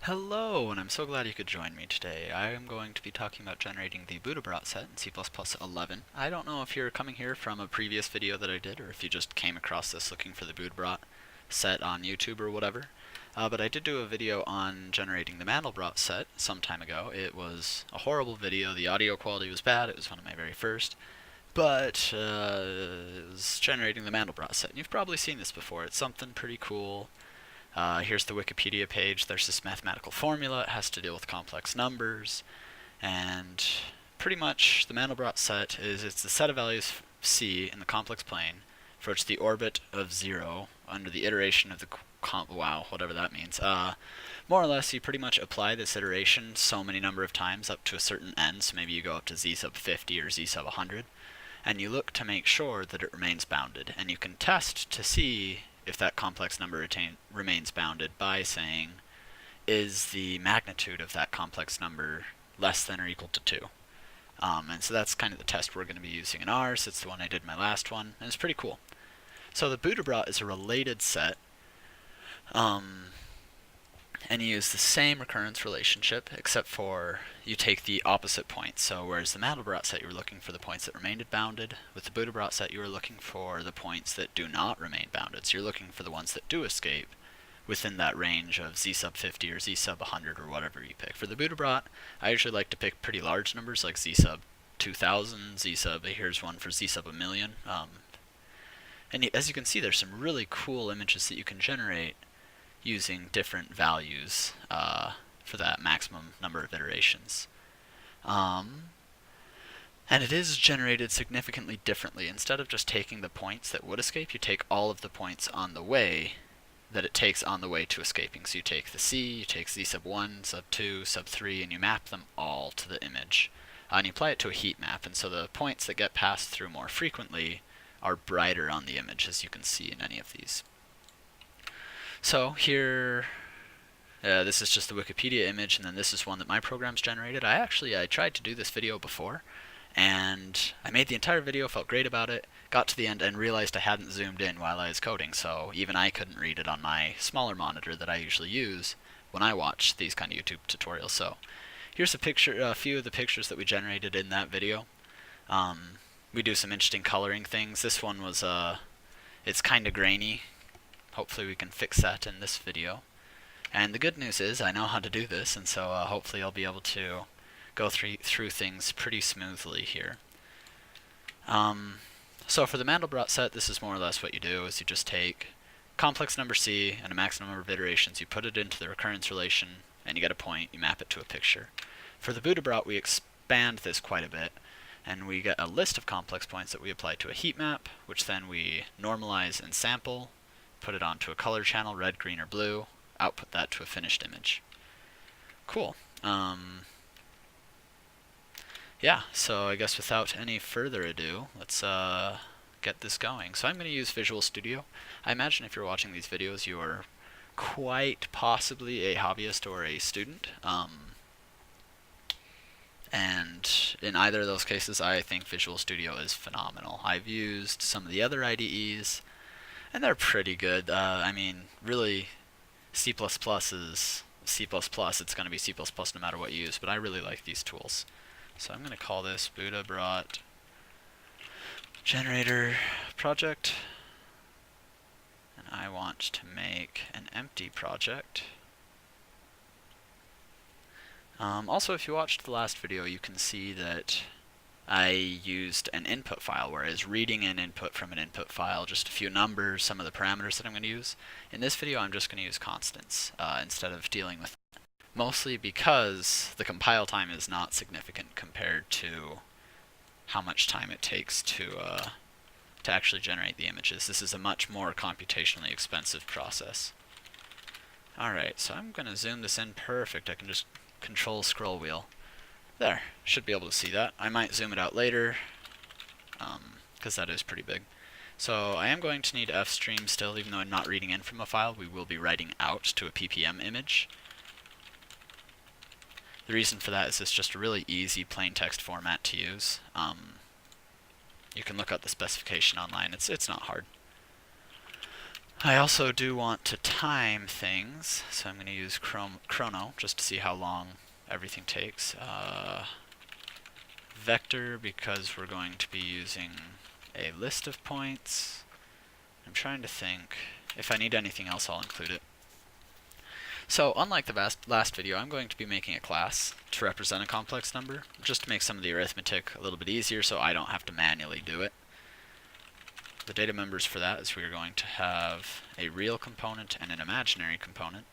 Hello, and I'm so glad you could join me today. I am going to be talking about generating the Buddhabrot set in C++11. I don't know if you're coming here from a previous video that I did, or if you just came across this looking for the Buddhabrot set on YouTube or whatever. But I did do a video on generating the Mandelbrot set some time ago. It was a horrible video. The audio quality was bad. It was one of my very first. But it was generating the Mandelbrot set. And you've probably seen this before. It's something pretty cool. Here's the Wikipedia page. There's this mathematical formula. It has to deal with complex numbers. And pretty much the Mandelbrot set it's the set of values C in the complex plane for which the orbit of 0 under the iteration of the whatever that means. More or less, you pretty much apply this iteration so many number of times up to a certain n. So maybe you go up to z sub 50 or z sub 100. And you look to make sure that it remains bounded. And you can test to see if that complex number remains bounded by saying, is the magnitude of that complex number less than or equal to 2? And so that's kind of the test we're going to be using in ours. It's the one I did in my last one, and it's pretty cool. So the Buddhabrot is a related set, and you use the same recurrence relationship, except for you take the opposite points. So whereas the Mandelbrot set you were looking for the points that remained bounded, with the Buddhabrot set you were looking for the points that do not remain bounded. So you're looking for the ones that do escape within that range of z sub 50 or z sub 100 or whatever you pick. For the Buddhabrot, I usually like to pick pretty large numbers like z sub 2000, z sub, here's one for z sub 1,000,000. And as you can see, there's some really cool images that you can generate using different values for that maximum number of iterations. And it is generated significantly differently. Instead of just taking the points that would escape, you take all of the points on the way that it takes on the way to escaping. So you take the C, you take Z sub 1, sub 2, sub 3, and you map them all to the image. And you apply it to a heat map, and so the points that get passed through more frequently are brighter on the image, as you can see in any of these. So here, this is just the Wikipedia image, and then this is one that my program's generated. I tried to do this video before, and I made the entire video, felt great about it, got to the end and realized I hadn't zoomed in while I was coding, so even I couldn't read it on my smaller monitor that I usually use when I watch these kind of YouTube tutorials. So here's a few of the pictures that we generated in that video. We do some interesting coloring things. This one was, it's kind of grainy. Hopefully we can fix that in this video. And the good news is I know how to do this, and so hopefully I'll be able to go through things pretty smoothly here. So for the Mandelbrot set, this is more or less what you do, is you just take complex number C and a maximum number of iterations, you put it into the recurrence relation, and you get a point, you map it to a picture. For the Buddhabrot, we expand this quite a bit, and we get a list of complex points that we apply to a heat map, which then we normalize and sample, put it onto a color channel, red, green, or blue, output that to a finished image. Cool. Yeah, so I guess without any further ado, let's get this going. So I'm going to use Visual Studio. I imagine if you're watching these videos, you are quite possibly a hobbyist or a student. And in either of those cases, I think Visual Studio is phenomenal. I've used some of the other IDEs, and they're pretty good. I mean, really, C++ is C++. It's going to be C++ no matter what you use, but I really like these tools. So I'm going to call this Buddhabrot generator project, and I want to make an empty project. Also, if you watched the last video, you can see that I used an input file, whereas reading an input from an input file, just a few numbers, some of the parameters that I'm going to use. In this video, I'm just going to use constants instead of dealing with that. Mostly because the compile time is not significant compared to how much time it takes to actually generate the images. This is a much more computationally expensive process. Alright, so I'm going to zoom this in perfect. I can just control scroll wheel. There, should be able to see that. I might zoom it out later, because that is pretty big. So I am going to need fstream still, even though I'm not reading in from a file. We will be writing out to a ppm image. The reason for that is it's just a really easy plain text format to use. You can look up the specification online. It's not hard. I also do want to time things, so I'm going to use chrono just to see how long everything takes. Vector, because we're going to be using a list of points. I'm trying to think. If I need anything else, I'll include it. So, unlike the last video, I'm going to be making a class to represent a complex number, just to make some of the arithmetic a little bit easier so I don't have to manually do it. The data members for that is we are going to have a real component and an imaginary component.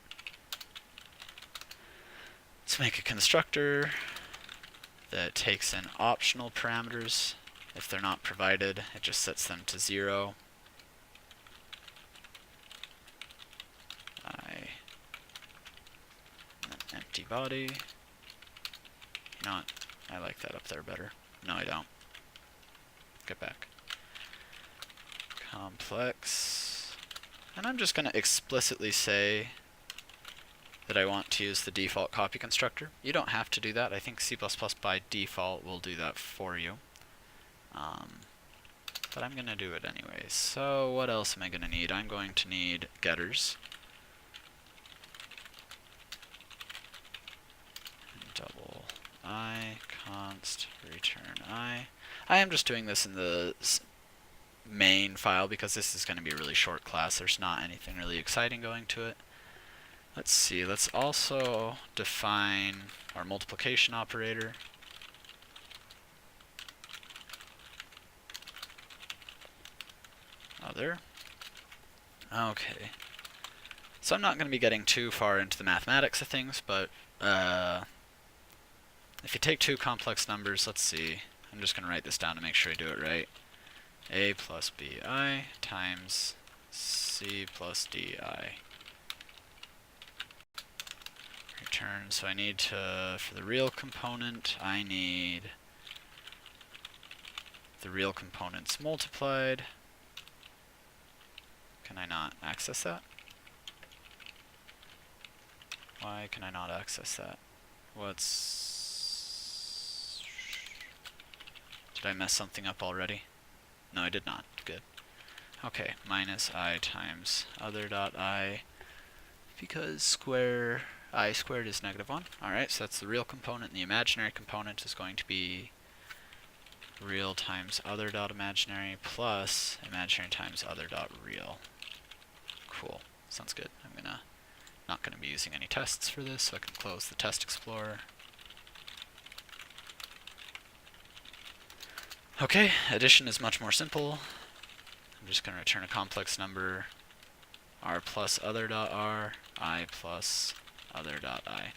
Let's make a constructor that takes in optional parameters. If they're not provided, it just sets them to 0. Empty body. You know what? I like that up there better. No, I don't. Get back. Complex. And I'm just going to explicitly say that I want to use the default copy constructor. You don't have to do that. I think C++ by default will do that for you. But I'm going to do it anyways. So what else am I going to need? I'm going to need getters. Double I, const, return I. I am just doing this in the main file because this is going to be a really short class. There's not anything really exciting going to it. Let's see, let's also define our multiplication operator. Other. Okay. So I'm not going to be getting too far into the mathematics of things, but if you take two complex numbers, let's see, I'm just going to write this down to make sure I do it right. A plus bi times c plus di. Return, so I need to, for the real component, I need the real components multiplied. Can I not access that? Why can I not access that? Did I mess something up already? No, I did not. Good. Okay, minus I times other dot I, because I squared is -1. Alright, so that's the real component, and the imaginary component is going to be real times other dot imaginary plus imaginary times other dot real. Cool. Sounds good. I'm not gonna be using any tests for this, so I can close the test explorer. Okay, addition is much more simple. I'm just going to return a complex number, r plus other dot r, I plus other dot I.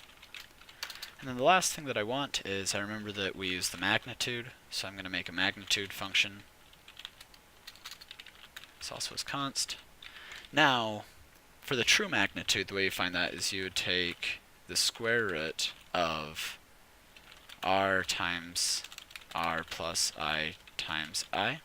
And then the last thing that I want is, I remember that we use the magnitude, so I'm going to make a magnitude function. This also is const. Now, for the true magnitude, the way you find that is you would take the square root of r times r plus I times I.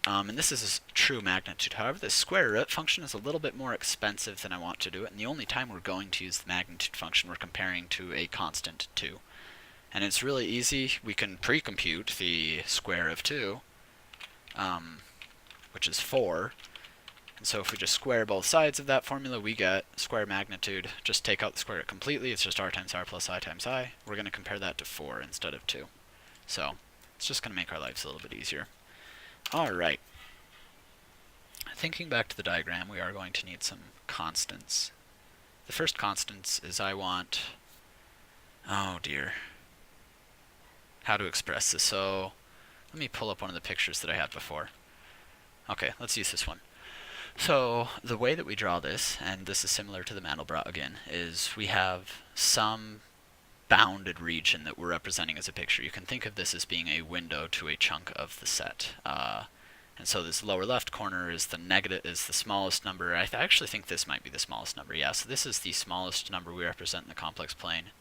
And this is a true magnitude. However, the square root function is a little bit more expensive than I want to do it, and the only time we're going to use the magnitude function, we're comparing to a constant 2. And it's really easy. We can pre-compute the square of 2, which is 4. And so if we just square both sides of that formula, we get square magnitude. Just take out the square root completely. It's just r times r plus I times I. We're going to compare that to 4 instead of 2. So it's just going to make our lives a little bit easier. Alright. Thinking back to the diagram, we are going to need some constants. The first constants is I want... oh dear. How to express this. So let me pull up one of the pictures that I had before. Okay, let's use this one. So the way that we draw this, and this is similar to the Mandelbrot again, is we have some bounded region that we're representing as a picture. You can think of this as being a window to a chunk of the set. And so this lower left corner is the smallest number. I actually think this might be the smallest number. Yeah, so this is the smallest number we represent in the complex plane,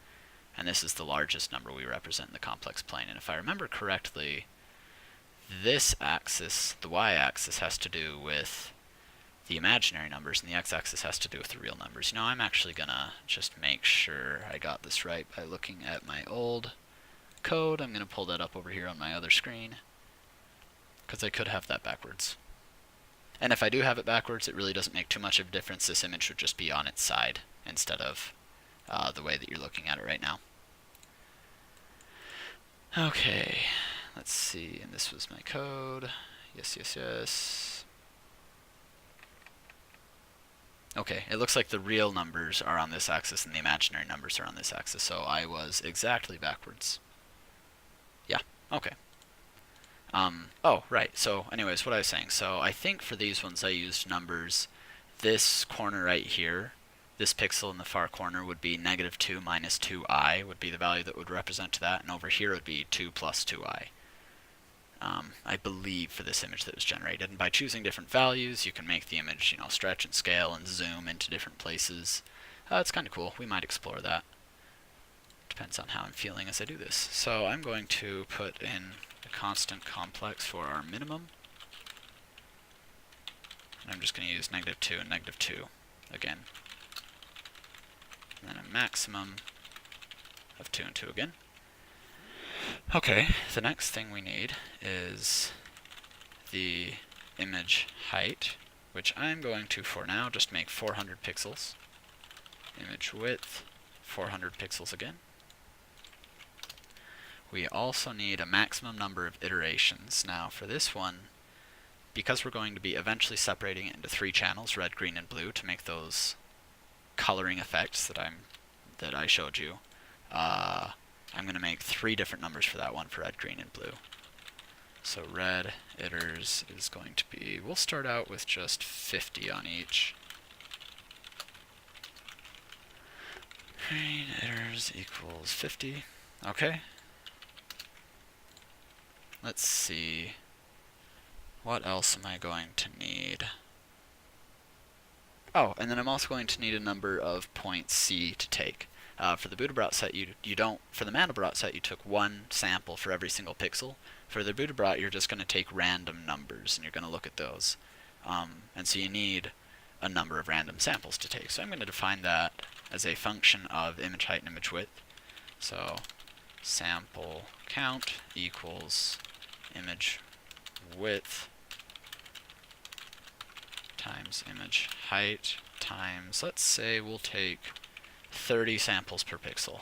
and this is the largest number we represent in the complex plane. And if I remember correctly, this axis, the y-axis, has to do with the imaginary numbers, and the x-axis has to do with the real numbers. You know, I'm actually gonna just make sure I got this right by looking at my old code. I'm gonna pull that up over here on my other screen, because I could have that backwards. And if I do have it backwards, it really doesn't make too much of a difference. This image would just be on its side instead of the way that you're looking at it right now. Okay, let's see, and this was my code. Yes, yes, yes. Okay, it looks like the real numbers are on this axis and the imaginary numbers are on this axis, so I was exactly backwards. Yeah, okay. Oh, right, so anyways, what I was saying, so I think for these ones I used numbers. This corner right here, this pixel in the far corner would be -2 minus 2i would be the value that would represent that, and over here would be 2 plus 2i. I believe for this image that was generated, and by choosing different values you can make the image, stretch and scale and zoom into different places. It's kind of cool. We might explore that. Depends on how I'm feeling as I do this. So I'm going to put in a constant complex for our minimum, and I'm just going to use -2 and -2 again, and then a maximum of 2 and 2 again. Okay, the next thing we need is the image height, which I'm going to, for now, just make 400 pixels. Image width, 400 pixels again. We also need a maximum number of iterations. Now for this one, because we're going to be eventually separating it into 3 channels, red, green, and blue, to make those coloring effects that I showed you, I'm going to make 3 different numbers for that one, for red, green, and blue. So red iters is going to be, we'll start out with just 50 on each. Green iters equals 50. Okay. Let's see. What else am I going to need? Oh, and then I'm also going to need a number of points C to take. For the Buddhabrot set, you don't. For the Mandelbrot set, you took 1 sample for every single pixel. For the Buddhabrot, you're just going to take random numbers, and you're going to look at those. And so you need a number of random samples to take. So I'm going to define that as a function of image height and image width. So sample count equals image width times image height times, let's say we'll take 30 samples per pixel.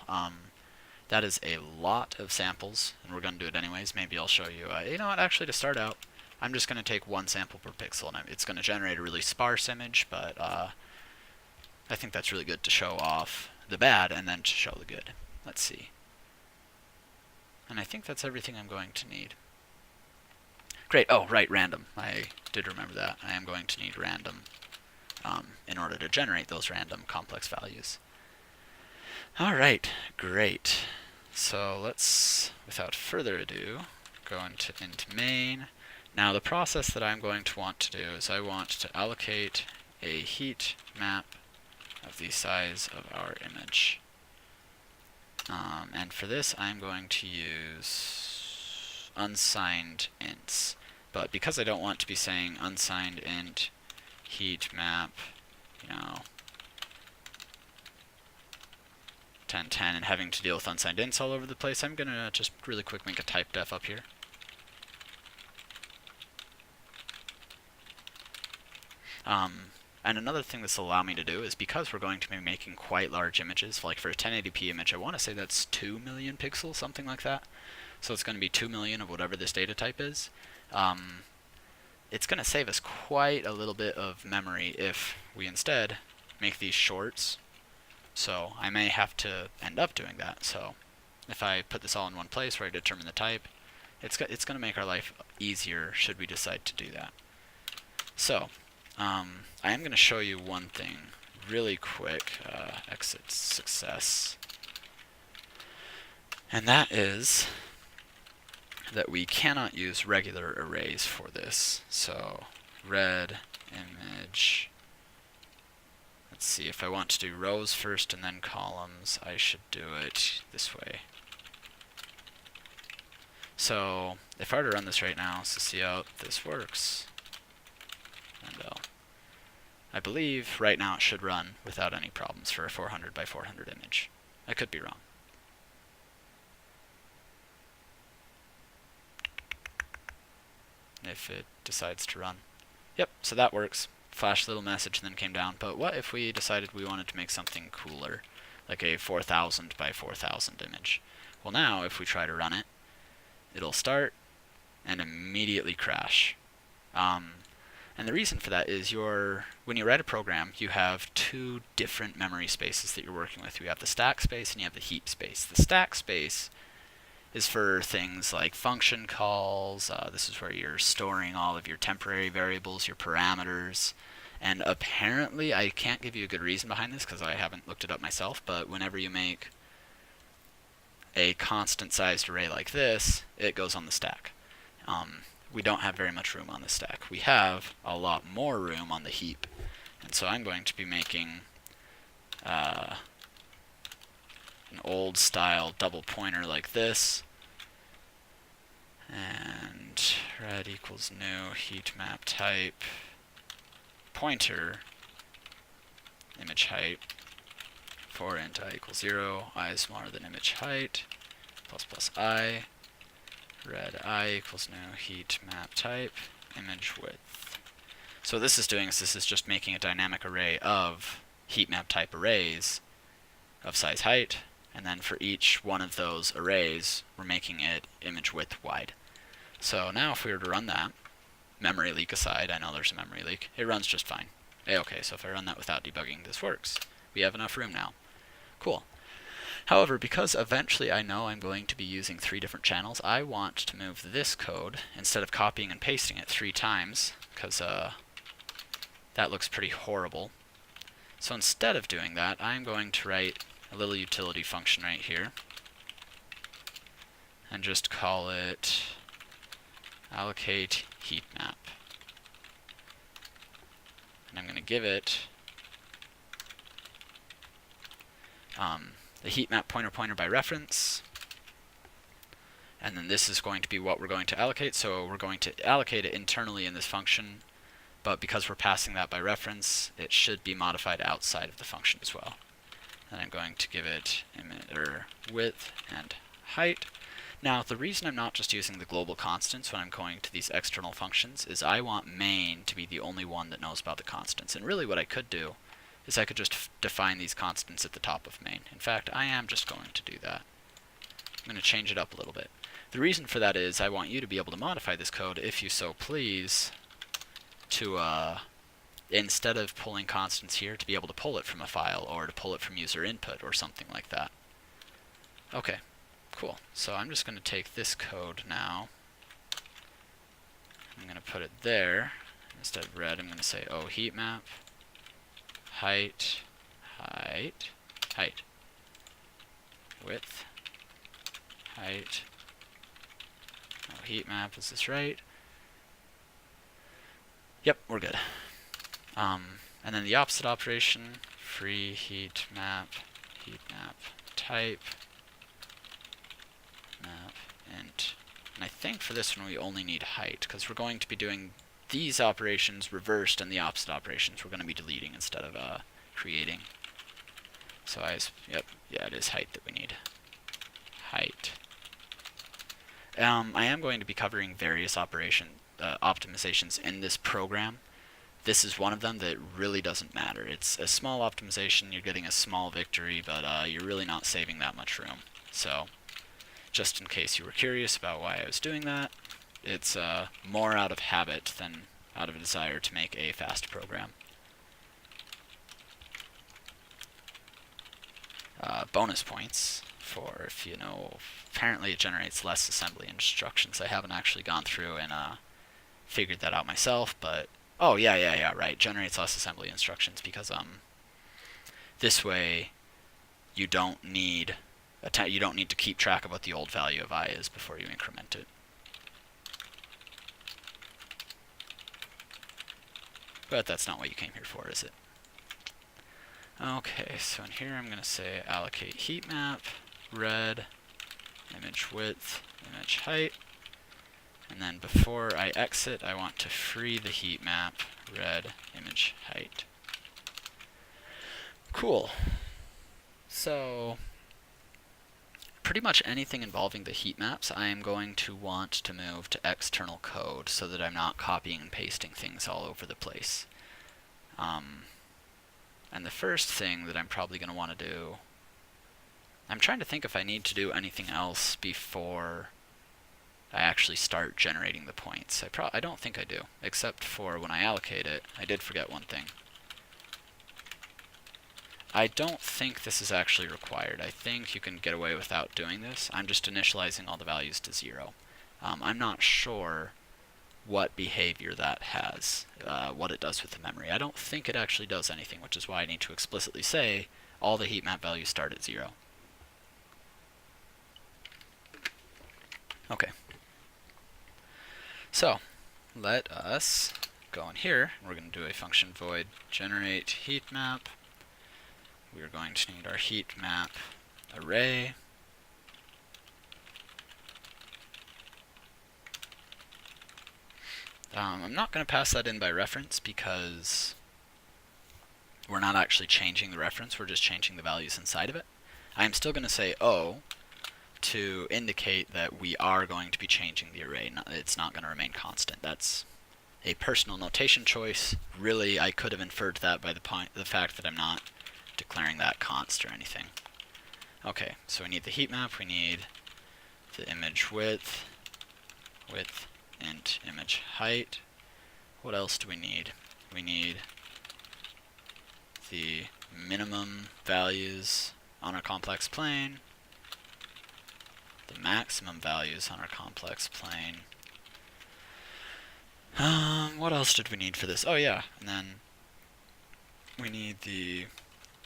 That is a lot of samples, and we're going to do it anyways. Maybe I'll show you, you know what, actually to start out, I'm just going to take 1 sample per pixel, and it's going to generate a really sparse image, but I think that's really good to show off the bad and then to show the good. Let's see. And I think that's everything I'm going to need. Great. Oh, right, random. I did remember that. I am going to need random in order to generate those random complex values. All right, great. So let's, without further ado, go into main. Now the process that I'm going to want to do is I want to allocate a heat map of the size of our image. And for this I'm going to use unsigned ints. But because I don't want to be saying unsigned int heat map, 1010 and having to deal with unsigned ints all over the place, I'm going to just really quick make a type def up here. And another thing this will allow me to do is, because we're going to be making quite large images, like for a 1080p image, I want to say that's 2 million pixels, something like that. So it's going to be 2 million of whatever this data type is. It's going to save us quite a little bit of memory if we instead make these shorts. So I may have to end up doing that. So if I put this all in one place where I determine the type, it's going to make our life easier should we decide to do that. So I am going to show you one thing really quick. Exit success. And that is that we cannot use regular arrays for this. So red image. Let's see, if I want to do rows first and then columns, I should do it this way. So if I were to run this right now, so see how this works. And I believe right now it should run without any problems for a 400 by 400 image. I could be wrong. If it decides to run. Yep, so that works. Flashed a little message and then came down. But what if we decided we wanted to make something cooler, like a 4000 by 4000 image? Well, now if we try to run it, it'll start and immediately crash. And the reason for that is when you write a program, you have two different memory spaces that you're working with. You have the stack space and you have the heap space. The stack space is for things like function calls. This is where you're storing all of your temporary variables, your parameters. And apparently, I can't give you a good reason behind this because I haven't looked it up myself, but whenever you make a constant sized array like this, it goes on the stack. We don't have very much room on the stack. We have a lot more room on the heap. And so I'm going to be making an old style double pointer like this. And red equals new heat map type pointer image height for int I equals 0, I is smaller than image height, plus I, red I equals new heat map type image width. So what this is doing is this is just making a dynamic array of heat map type arrays of size height, and then for each one of those arrays we're making it image width wide. So now if we were to run that, memory leak aside, I know there's a memory leak, it runs just fine. Okay, so if I run that without debugging, this works. We have enough room now. Cool. However, because eventually I know I'm going to be using 3 different channels, I want to move this code, instead of copying and pasting it 3 times, because that looks pretty horrible. So instead of doing that, I'm going to write a little utility function right here, and just call it allocate heat map. And I'm going to give it the heat map pointer by reference, and then this is going to be what we're going to allocate. So we're going to allocate it internally in this function, but because we're passing that by reference, it should be modified outside of the function as well. And I'm going to give it width and height. Now, the reason I'm not just using the global constants when I'm going to these external functions is I want main to be the only one that knows about the constants. And really what I could do is I could just define these constants at the top of main. In fact, I am just going to do that. I'm going to change it up a little bit. The reason for that is I want you to be able to modify this code, if you so please, to instead of pulling constants here, to be able to pull it from a file or to pull it from user input or something like that. Okay. Cool. So I'm just going to take this code now. I'm going to put it there. Instead of red, I'm going to say, oh, heat map, height, width, height. Oh, heat map, is this right? Yep, we're good. And then the opposite operation, free heat map type. Map int. And I think for this one we only need height, because we're going to be doing these operations reversed, and the opposite operations we're going to be deleting instead of creating. So yep, yeah, it is height that we need. Height. I am going to be covering various optimizations in this program. This is one of them that really doesn't matter. It's a small optimization, you're getting a small victory, but you're really not saving that much room. So just in case you were curious about why I was doing that, it's more out of habit than out of a desire to make a fast program. Bonus points for if you know, apparently it generates less assembly instructions. I haven't actually gone through and figured that out myself, but oh yeah, right, generates less assembly instructions because this way you don't need to keep track of what the old value of I is before you increment it. But that's not what you came here for, is it? Okay, so in here I'm going to say allocate heat map, red, image width, image height, and then before I exit I want to free the heat map, red, image height. Cool. So pretty much anything involving the heat maps, I am going to want to move to external code so that I'm not copying and pasting things all over the place. And the first thing that I'm probably going to want to do, I'm trying to think if I need to do anything else before I actually start generating the points. I don't think I do, except for when I allocate it. I did forget one thing. I don't think this is actually required. I think you can get away without doing this. I'm just initializing all the values to 0. I'm not sure what behavior that has, what it does with the memory. I don't think it actually does anything, which is why I need to explicitly say all the heat map values start at 0. Okay. So, let us go in here. We're going to do a function void generate heat map. We are going to need our heat map array. I'm not going to pass that in by reference because we're not actually changing the reference, we're just changing the values inside of it. I'm still going to say O to indicate that we are going to be changing the array. It's not going to remain constant. That's a personal notation choice. Really, I could have inferred that by the fact that I'm not declaring that const or anything. Okay, so we need the heat map, we need the image width, int image height. What else do we need? We need the minimum values on our complex plane, the maximum values on our complex plane. What else did we need for this? Oh yeah, and then we need the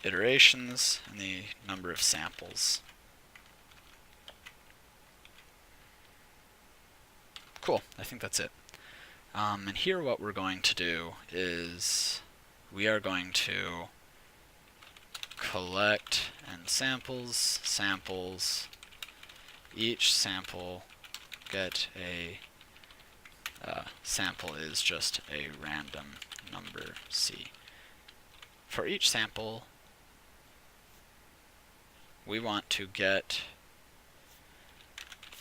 iterations and the number of samples. Cool, I think that's it. And here what we're going to do is we are going to collect and samples, each sample get a sample is just a random number C. For each sample, we want to get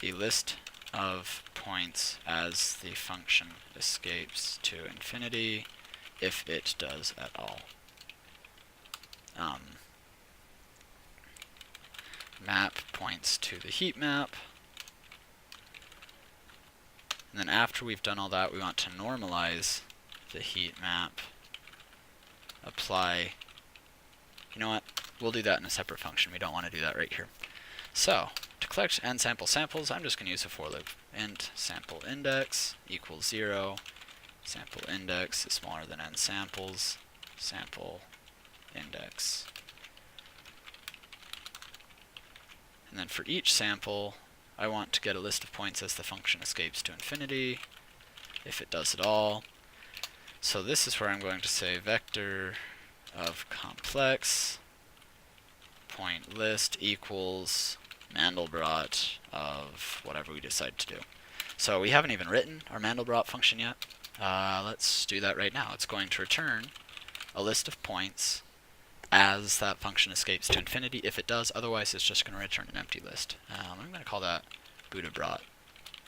the list of points as the function escapes to infinity, if it does at all. Map points to the heat map. And then after we've done all that, we want to normalize the heat map. Apply. You know what? We'll do that in a separate function. We don't want to do that right here. So, to collect and sample samples, I'm just going to use a for loop. Int sample index equals 0. Sample index is smaller than n samples. Sample index. And then for each sample, I want to get a list of points as the function escapes to infinity, if it does at all. So this is where I'm going to say vector of complex point list equals Mandelbrot of whatever we decide to do. So we haven't even written our Mandelbrot function yet. Let's do that right now. It's going to return a list of points as that function escapes to infinity. If it does, otherwise it's just going to return an empty list. I'm going to call that Buddhabrot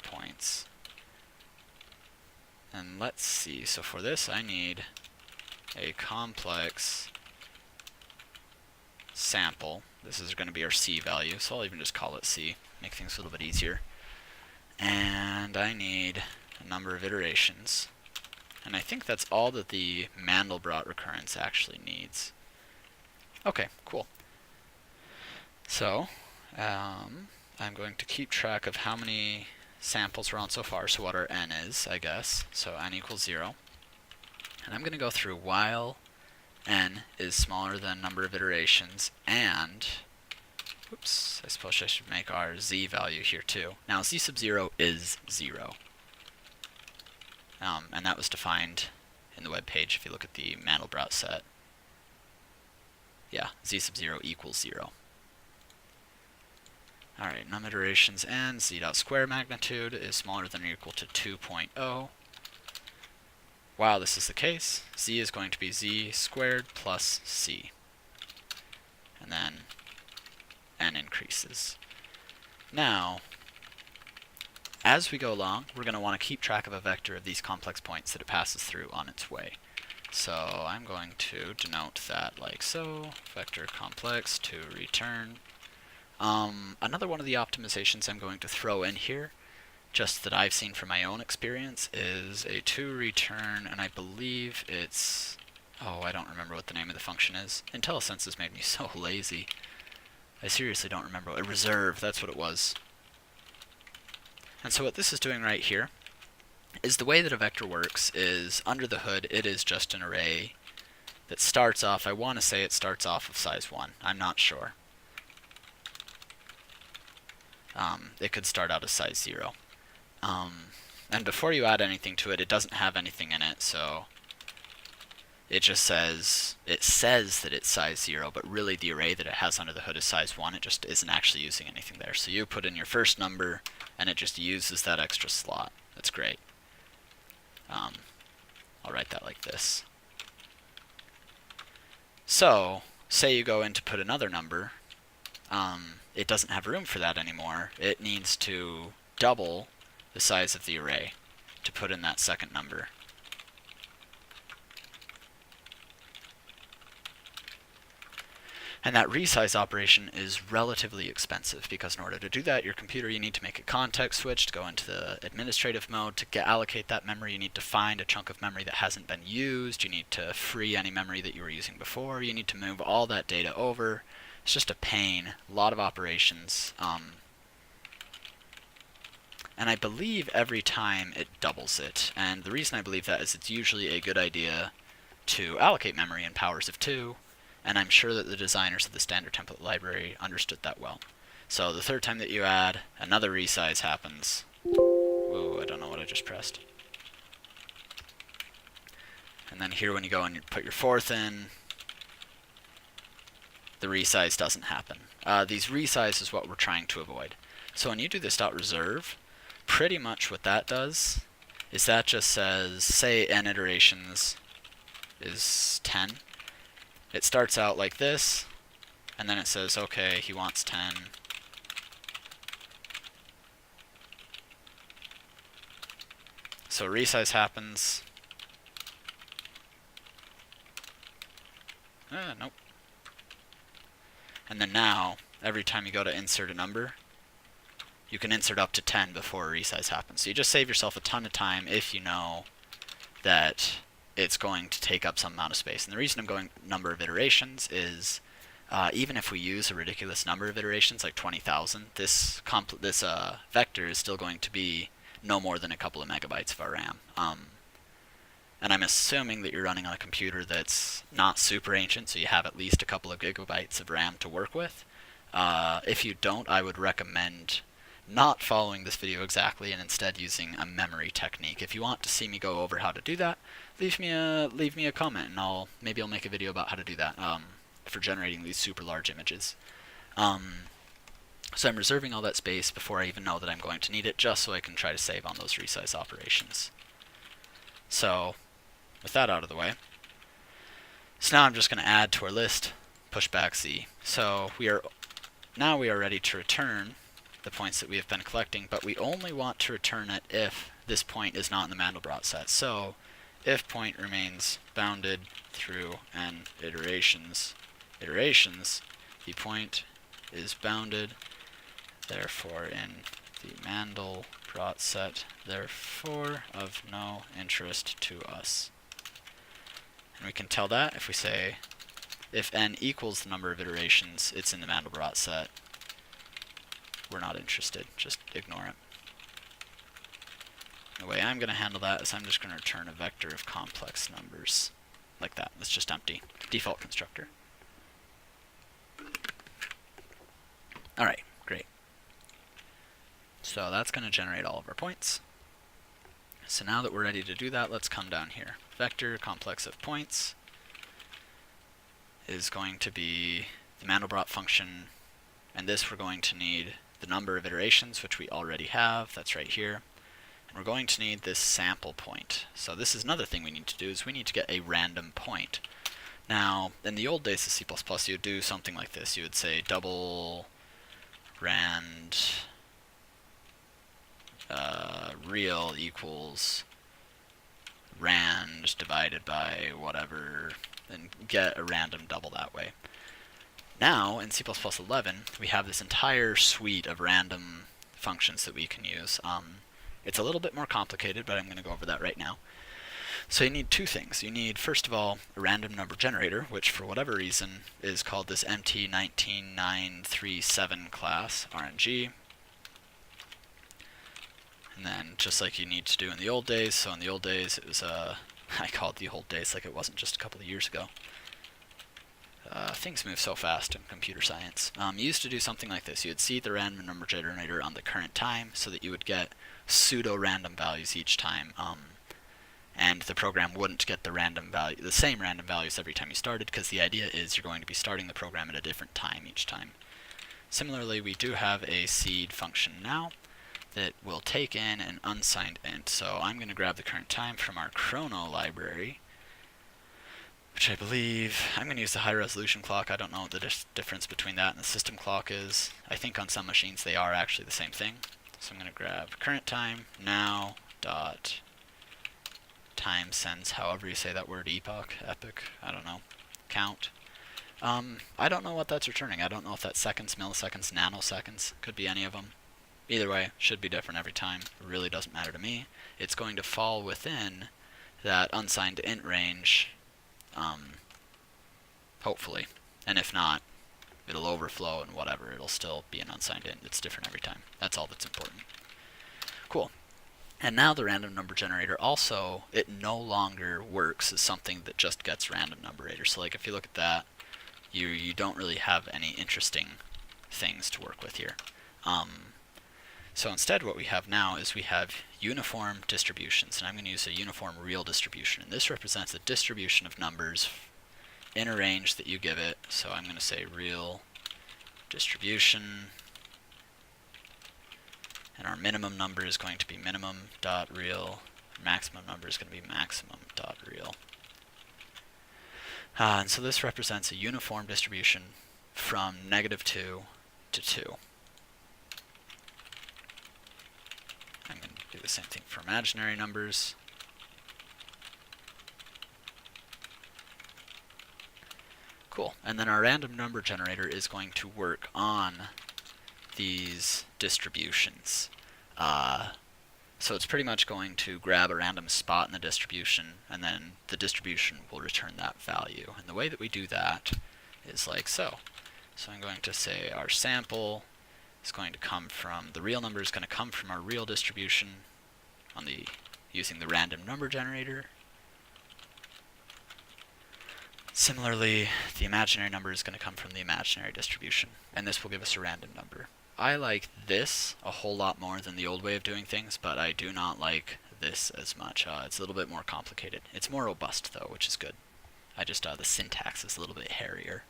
points. And let's see, so for this I need a complex sample. This is going to be our C value, so I'll even just call it C, make things a little bit easier. And I need a number of iterations. And I think that's all that the Mandelbrot recurrence actually needs. Okay, cool. So, I'm going to keep track of how many samples we're on so far, so what our n is, I guess. So n equals 0. And I'm going to go through while n is smaller than number of iterations, and, oops, I suppose I should make our z value here too. Now z sub 0 is 0. And that was defined in the web page if you look at the Mandelbrot set. Yeah, z sub 0 equals 0. Alright, num iterations and z dot square magnitude is smaller than or equal to 2.0. While this is the case, z is going to be z squared plus c. And then n increases. Now, as we go along, we're going to want to keep track of a vector of these complex points that it passes through on its way. So I'm going to denote that like so, vector complex to return. Another one of the optimizations I'm going to throw in here, just that I've seen from my own experience, is a to return, and I believe it's, oh, I don't remember what the name of the function is. IntelliSense has made me so lazy. I seriously don't remember. A reserve, that's what it was. And so what this is doing right here is the way that a vector works is, under the hood, it is just an array that starts off, I want to say it starts off of size 1. I'm not sure. It could start out as size 0. And before you add anything to it, it doesn't have anything in it, so it just says, it says that it's size 0, but really the array that it has under the hood is size 1. It just isn't actually using anything there. So you put in your first number, and it just uses that extra slot. That's great. I'll write that like this. So, say you go in to put another number, it doesn't have room for that anymore. It needs to double the size of the array to put in that second number. And that resize operation is relatively expensive, because in order to do that, your computer, you need to make a context switch to go into the administrative mode. To allocate that memory, you need to find a chunk of memory that hasn't been used. You need to free any memory that you were using before. You need to move all that data over. It's just a pain, a lot of operations. And I believe every time it doubles it. And the reason I believe that is it's usually a good idea to allocate memory in powers of 2. And I'm sure that the designers of the standard template library understood that well. So the third time that you add, another resize happens. Whoa, I don't know what I just pressed. And then here when you go and you put your fourth in, the resize doesn't happen. These resize is what we're trying to avoid. So when you do this .reserve, pretty much what that does is that just says, say n iterations is 10. It starts out like this, and then it says, okay, he wants 10. So resize happens. Nope. And then now, every time you go to insert a number, you can insert up to 10 before a resize happens. So you just save yourself a ton of time if you know that it's going to take up some amount of space. And the reason I'm going number of iterations is even if we use a ridiculous number of iterations, like 20,000, this vector is still going to be no more than a couple of megabytes of RAM. And I'm assuming that you're running on a computer that's not super ancient, so you have at least a couple of gigabytes of RAM to work with. If you don't, I would recommend not following this video exactly and instead using a memory technique. If you want to see me go over how to do that, leave me a comment, and maybe I'll make a video about how to do that for generating these super large images. So I'm reserving all that space before I even know that I'm going to need it, just so I can try to save on those resize operations. So with that out of the way, so now I'm just going to add to our list pushback Z. So we are ready to return the points that we have been collecting, but we only want to return it if this point is not in the Mandelbrot set. So if point remains bounded through n iterations, the point is bounded, therefore in the Mandelbrot set, therefore of no interest to us. And we can tell that if we say if n equals the number of iterations, it's in the Mandelbrot set. We're not interested, just ignore it. The way I'm going to handle that is I'm just going to return a vector of complex numbers, like that. It's just empty. Default constructor. Alright, great. So that's going to generate all of our points. So now that we're ready to do that, let's come down here. Vector complex of points is going to be the Mandelbrot function, and this we're going to need the number of iterations, which we already have. That's right here. And we're going to need this sample point. So this is another thing we need to do, is we need to get a random point. Now, in the old days of C++, you would do something like this. You would say double rand Fractal equals rand divided by whatever, and get a random double that way. Now, in C++11, we have this entire suite of random functions that we can use. It's a little bit more complicated, but I'm going to go over that right now. So you need two things. You need, first of all, a random number generator, which for whatever reason is called this MT19937 class, RNG. And then, just like you need to do in the old days, so in the old days it was, I call it the old days like it wasn't just a couple of years ago. Things move so fast in computer science. You used to do something like this. You would seed the random number generator on the current time so that you would get pseudo-random values each time. And the program wouldn't get the same random values every time you started, because the idea is you're going to be starting the program at a different time each time. Similarly, we do have a seed function now that will take in an unsigned int. So I'm going to grab the current time from our chrono library, which I believe, I'm going to use the high resolution clock. I don't know what the difference between that and the system clock is. I think on some machines they are actually the same thing. So I'm going to grab current time now dot time sends, however you say that word, epoch, I don't know, count. I don't know what that's returning. I don't know if that's seconds, milliseconds, nanoseconds, could be any of them. Either way, should be different every time. It really doesn't matter to me. It's going to fall within that unsigned int range, hopefully. And if not, it'll overflow and whatever. It'll still be an unsigned int. It's different every time. That's all that's important. Cool. And now the random number generator also, it no longer works as something that just gets random numberator. So like if you look at that, you don't really have any interesting things to work with here. So instead what we have now is we have uniform distributions, and I'm going to use a uniform real distribution, and this represents a distribution of numbers in a range that you give it. So I'm going to say real distribution, and our minimum number is going to be minimum.real, maximum number is going to be maximum.real. And so this represents a uniform distribution from -2 to 2. I'm going to do the same thing for imaginary numbers. Cool. And then our random number generator is going to work on these distributions. So it's pretty much going to grab a random spot in the distribution, and then the distribution will return that value. And the way that we do that is like so. So I'm going to say our sample is going to come from, the real number is going to come from our real distribution on using the random number generator. Similarly, the imaginary number is going to come from the imaginary distribution, and this will give us a random number. I like this a whole lot more than the old way of doing things, but I do not like this as much. It's a little bit more complicated. It's more robust though, which is good. The syntax is a little bit hairier.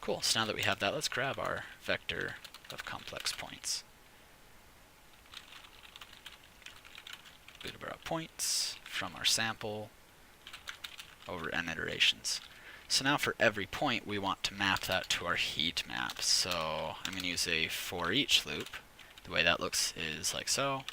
Cool, so now that we have that, let's grab our vector of complex points. Buddhabrot points from our sample over n iterations. So now for every point we want to map that to our heat map. So I'm going to use a for each loop. The way that looks is like so.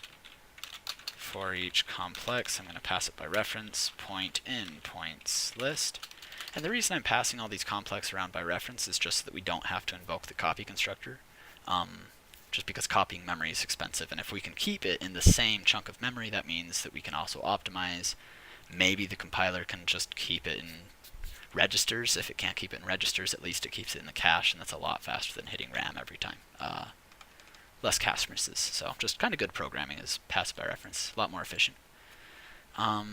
For each complex, I'm going to pass it by reference, point in points list. And the reason I'm passing all these complex around by reference is just so that we don't have to invoke the copy constructor. Just because copying memory is expensive, and if we can keep it in the same chunk of memory, that means that we can also optimize. Maybe the compiler can just keep it in registers. If it can't keep it in registers, at least it keeps it in the cache, and that's a lot faster than hitting RAM every time. Less cache misses, so just kind of good programming is pass by reference, a lot more efficient.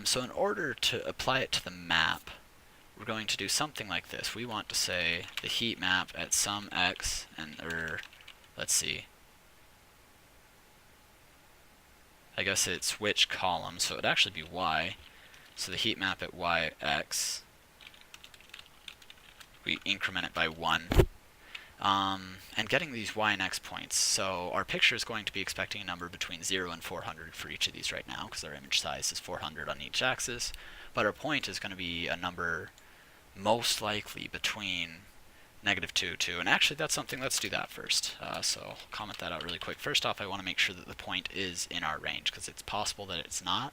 So in order to apply it to the map, we're going to do something like this. We want to say the heat map at some x, let's see, I guess it's which column, so it would actually be y. So the heat map at yx, we increment it by 1. And getting these y and x points, so our picture is going to be expecting a number between 0 and 400 for each of these right now, because our image size is 400 on each axis, but our point is going to be a number most likely between -2, 2. And actually, that's something, let's do that first. So I'll comment that out really quick. First off, I want to make sure that the point is in our range, because it's possible that it's not.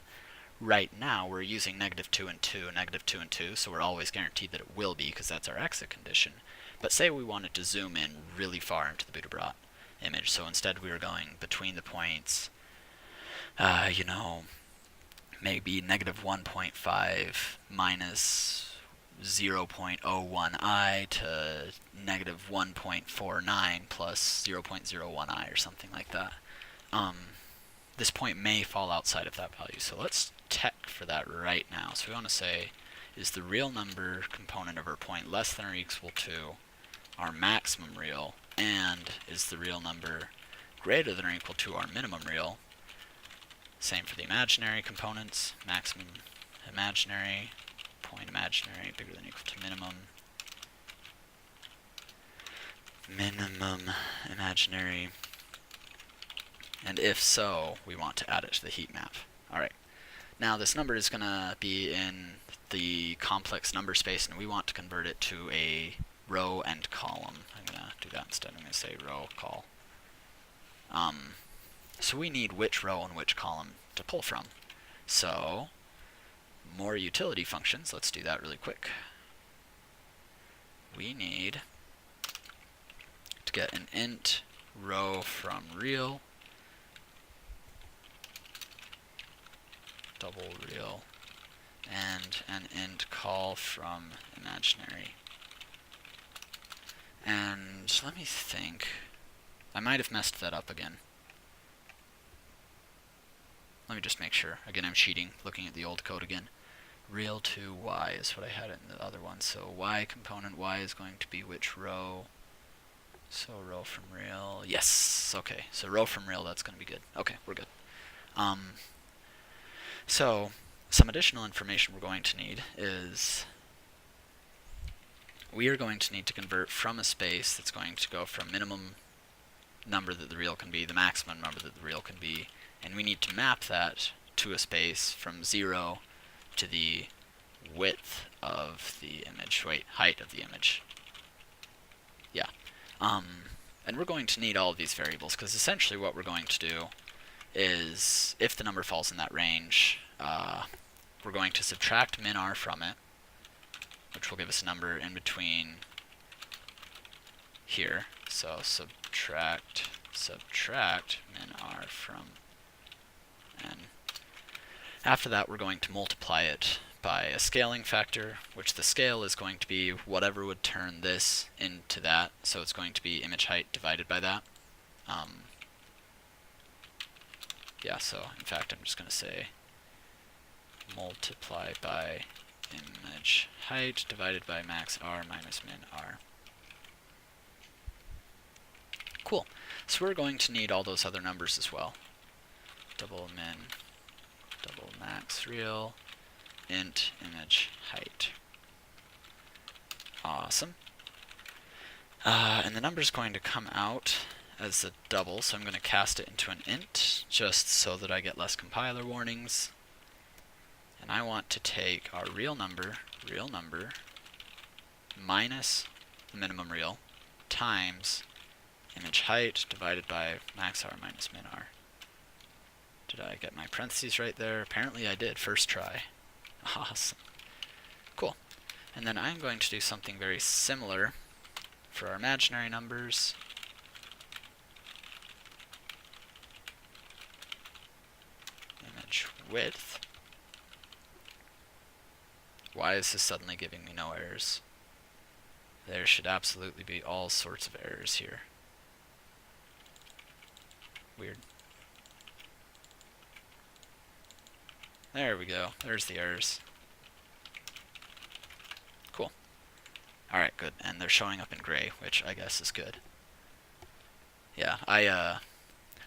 Right now, we're using -2 and 2, -2 and 2, so we're always guaranteed that it will be, because that's our exit condition. But say we wanted to zoom in really far into the Buddhabrot image, so instead we were going between the points, you know, maybe -1.5 minus 0.01i to -1.49 plus 0.01i or something like that. This point may fall outside of that value, so let's check for that right now. So we want to say, is the real number component of our point less than or equal to our maximum real, and is the real number greater than or equal to our minimum real? Same for the imaginary components, maximum imaginary, point imaginary, bigger than or equal to minimum, minimum imaginary, and if so, we want to add it to the heat map. Alright, now this number is going to be in the complex number space, and we want to convert it to a row and column. I'm going to do that instead. I'm going to say row col. So we need which row and which column to pull from. So more utility functions. Let's do that really quick. We need to get an int row from real, double real, and an int col from imaginary. And let me think. I might have messed that up again. Let me just make sure. Again, I'm cheating, looking at the old code again. Real to y is what I had in the other one. So y component, y is going to be which row? So row from real. Yes, okay. So row from real, that's going to be good. Okay, we're good. So some additional information we're going to need is we are going to need to convert from a space that's going to go from minimum number that the real can be, the maximum number that the real can be, and we need to map that to a space from 0 to the width of the image, height of the image. Yeah. And we're going to need all of these variables, because essentially what we're going to do is, if the number falls in that range, we're going to subtract min r from it, which will give us a number in between here. So subtract min r from n. After that, we're going to multiply it by a scaling factor, which the scale is going to be whatever would turn this into that. So it's going to be image height divided by that. Yeah, so in fact, I'm just going to say multiply by image height divided by max r minus min r. Cool. So we're going to need all those other numbers as well. Double min, double max real, int image height. Awesome. And the number is going to come out as a double, so I'm going to cast it into an int just so that I get less compiler warnings. And I want to take our real number minus the minimum real times image height divided by max r minus min r. Did I get my parentheses right there? Apparently I did, first try. Awesome. Cool. And then I'm going to do something very similar for our imaginary numbers. Image width. Why is this suddenly giving me no errors? There should absolutely be all sorts of errors here. Weird. There we go. There's the errors. Cool. Alright, good. And they're showing up in gray, which I guess is good. Yeah,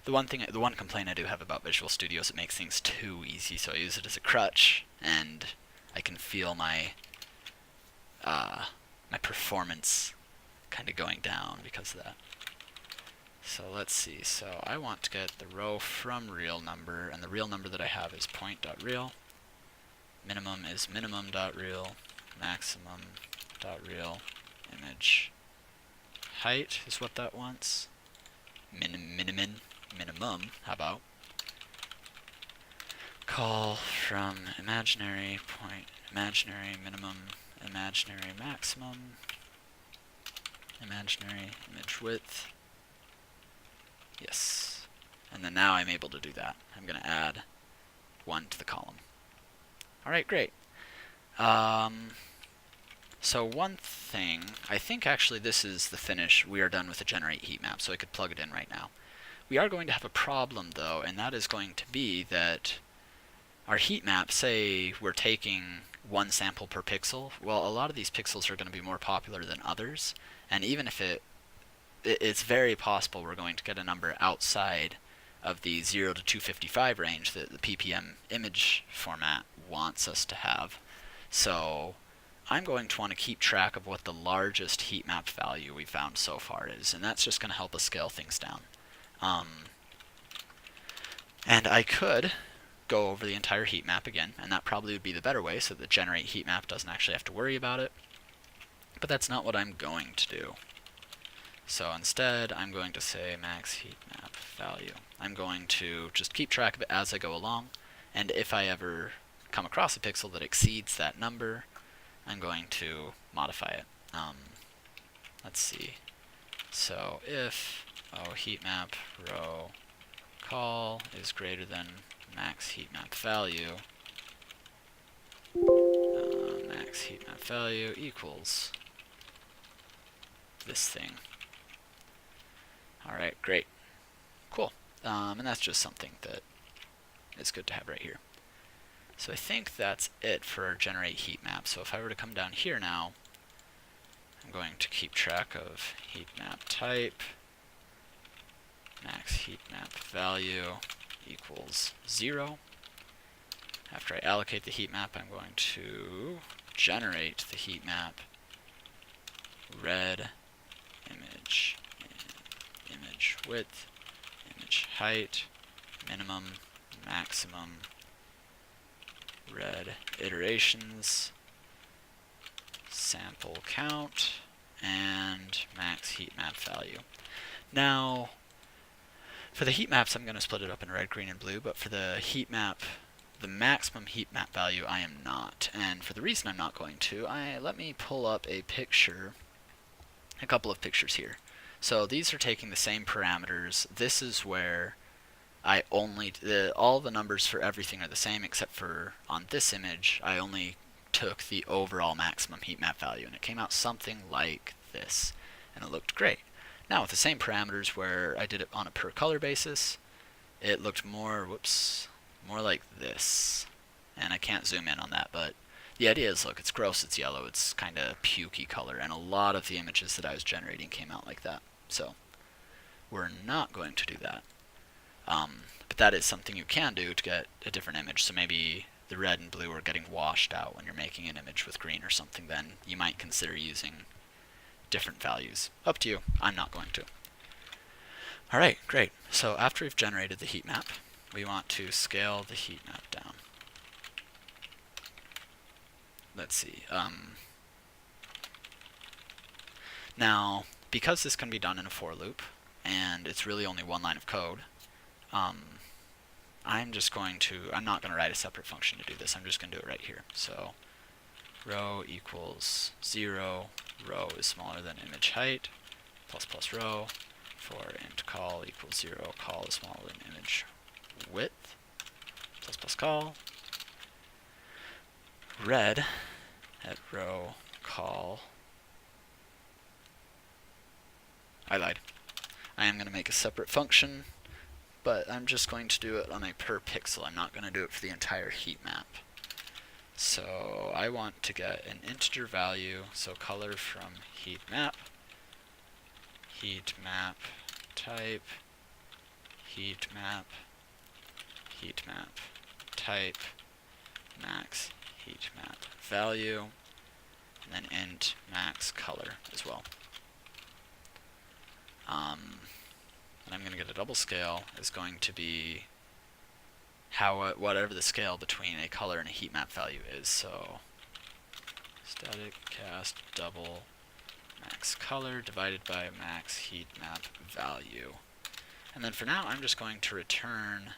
the one complaint I do have about Visual Studio is it makes things too easy, so I use it as a crutch, and I can feel my my performance kind of going down because of that. So let's see. So I want to get the row from real number, and the real number that I have is point.real. Minimum is minimum.real. Maximum.real. Image height is what that wants. Minimum, how about? Call from imaginary point, imaginary minimum, imaginary maximum, imaginary image width. Yes. And then now I'm able to do that. I'm going to add 1 to the column. Alright, great. So one thing, I think actually this is the finish. We are done with the generate heat map, so I could plug it in right now. We are going to have a problem though, and that is going to be that our heat map, say we're taking 1 sample per pixel, well, a lot of these pixels are going to be more popular than others, and even if it's very possible we're going to get a number outside of the 0 to 255 range that the ppm image format wants us to have. So I'm going to want to keep track of what the largest heat map value we found so far is, and that's just going to help us scale things down. And I could go over the entire heat map again, and that probably would be the better way so that the generate heat map doesn't actually have to worry about it. But that's not what I'm going to do. So instead, I'm going to say max heat map value. I'm going to just keep track of it as I go along, and if I ever come across a pixel that exceeds that number, I'm going to modify it. Let's see. So if heat map row call is greater than max heat map value, max heat map value equals this thing. Alright, great. Cool. And that's just something that is good to have right here. So I think that's it for our generate heat map. So if I were to come down here now, I'm going to keep track of heat map type, max heat map value equals 0. After I allocate the heat map, I'm going to generate the heat map red image, image width, image height, minimum, maximum, red iterations, sample count, and max heat map value. Now, for the heat maps, I'm going to split it up in red, green, and blue, but for the heat map, the maximum heat map value, I am not. And for the reason I'm not going to, let me pull up a picture, a couple of pictures here. So these are taking the same parameters. This is where I only, all the numbers for everything are the same, except for on this image, I only took the overall maximum heat map value, and it came out something like this, and it looked great. Now with the same parameters where I did it on a per color basis, it looked more, more like this. And I can't zoom in on that, but the idea is, look, it's gross, it's yellow, it's kind of pukey color, and a lot of the images that I was generating came out like that. So we're not going to do that. But that is something you can do to get a different image. So maybe the red and blue are getting washed out when you're making an image with green or something, then you might consider using different values. Up to you. I'm not going to. Alright, great. So after we've generated the heat map, we want to scale the heat map down. Let's see. Now, because this can be done in a for loop, and it's really only one line of code, I'm not going to write a separate function to do this. I'm just going to do it right here. So row equals 0, row is smaller than image height, plus row, for int call equals 0, call is smaller than image width, plus call, red at row call. I lied. I am going to make a separate function, but I'm just going to do it on a per pixel. I'm not going to do it for the entire heat map. So I want to get an integer value, so color from heat map type, heat map type, max heat map value, and then int max color as well. And I'm going to get a double scale is going to be whatever the scale between a color and a heat map value is. So static cast double max color divided by max heat map value. And then for now, I'm just going to return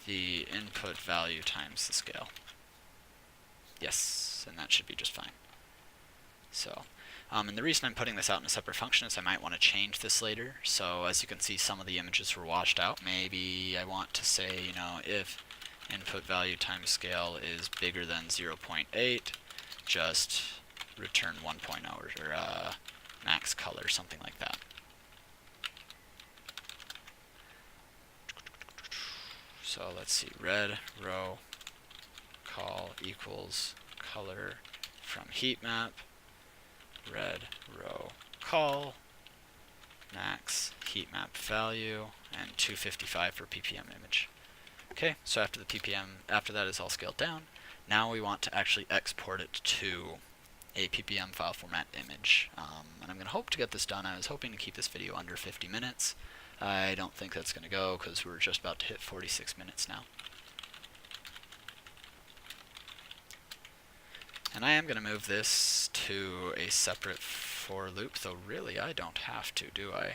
the input value times the scale. Yes, and that should be just fine. So, and the reason I'm putting this out in a separate function is I might want to change this later. So as you can see, some of the images were washed out. Maybe I want to say, you know, if input value times scale is bigger than 0.8, just return 1.0 or max color, something like that. So let's see, red row call equals color from heat map, red row call, max heat map value, and 255 for ppm image. Okay, so after the ppm, after that is all scaled down, now we want to actually export it to a ppm file format image. And I'm going to hope to get this done. I was hoping to keep this video under 50 minutes. I don't think that's going to go because we're just about to hit 46 minutes now. And I am going to move this to a separate for loop, though really I don't have to, do I?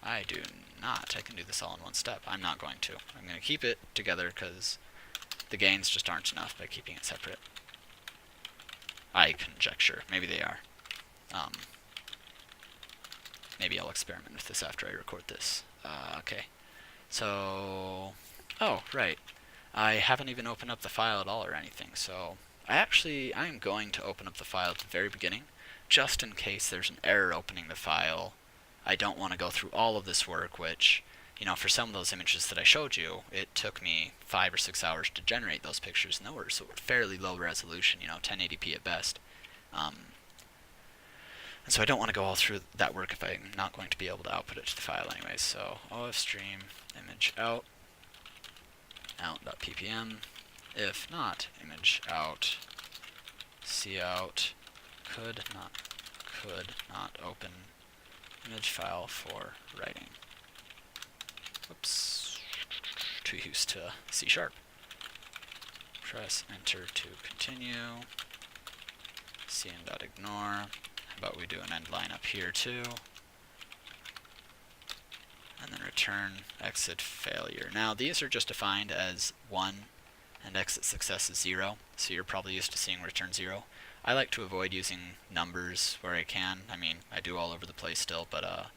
I do not. I can do this all in one step. I'm not going to. I'm going to keep it together because the gains just aren't enough by keeping it separate. I conjecture. Maybe they are. Maybe I'll experiment with this after I record this. Okay. So... oh, right. I haven't even opened up the file at all or anything, so... I'm going to open up the file at the very beginning, just in case there's an error opening the file. I don't want to go through all of this work, which, you know, for some of those images that I showed you, it took me 5 or 6 hours to generate those pictures, and they were fairly low resolution, you know, 1080p at best. And so I don't want to go all through that work if I'm not going to be able to output it to the file anyways. So ofstream image out, out.ppm, if not image out, cout could not open image file for writing. Whoops, too used to C#. Press enter to continue. cn.ignore. How about we do an end line up here too? And then return exit failure. Now these are just defined as 1 and exit success is 0, so you're probably used to seeing return 0. I like to avoid using numbers where I can. I mean, I do all over the place still, but